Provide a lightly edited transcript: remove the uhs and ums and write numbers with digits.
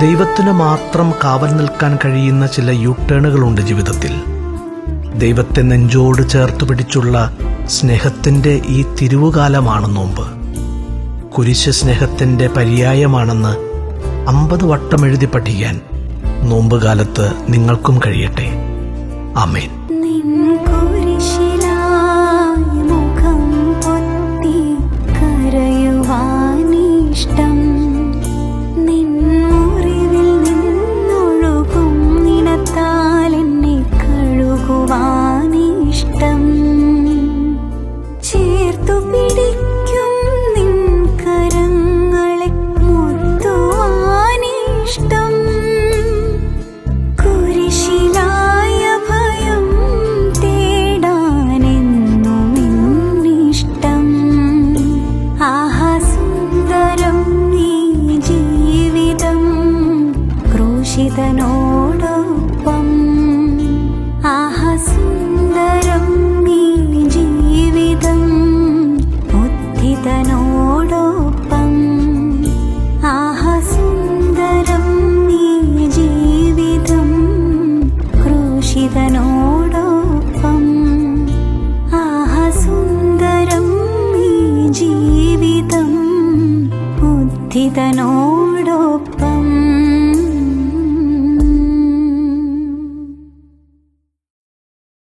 ദൈവത്തിന് മാത്രം കാവൽ നിൽക്കാൻ കഴിയുന്ന ചില യൂട്ടേണുകളുണ്ട് ജീവിതത്തിൽ. ദൈവത്തെ നെഞ്ചോട് ചേർത്ത് പിടിച്ചുള്ള സ്നേഹത്തിൻ്റെ ഈ തിരുവുകാലമാണ് നോമ്പ്. കുരിശ് സ്നേഹത്തിൻ്റെ പര്യായമാണെന്ന് 50 വട്ടം എഴുതി പഠിക്കാൻ നോമ്പ് കാലത്ത് നിങ്ങൾക്കും കഴിയട്ടെ. ആമേൻ. ക്രൂശിതനോടൊപ്പം സുന്ദരം ഈ ജീവിതം, ഉദ്ധിതനോടൊപ്പം സുന്ദരം ഈ ജീവിതം, ക്രൂശിതനോടൊപ്പം സുന്ദരം ഈ ജീവിതം, ഉദ്ധിതനോടൊപ്പം.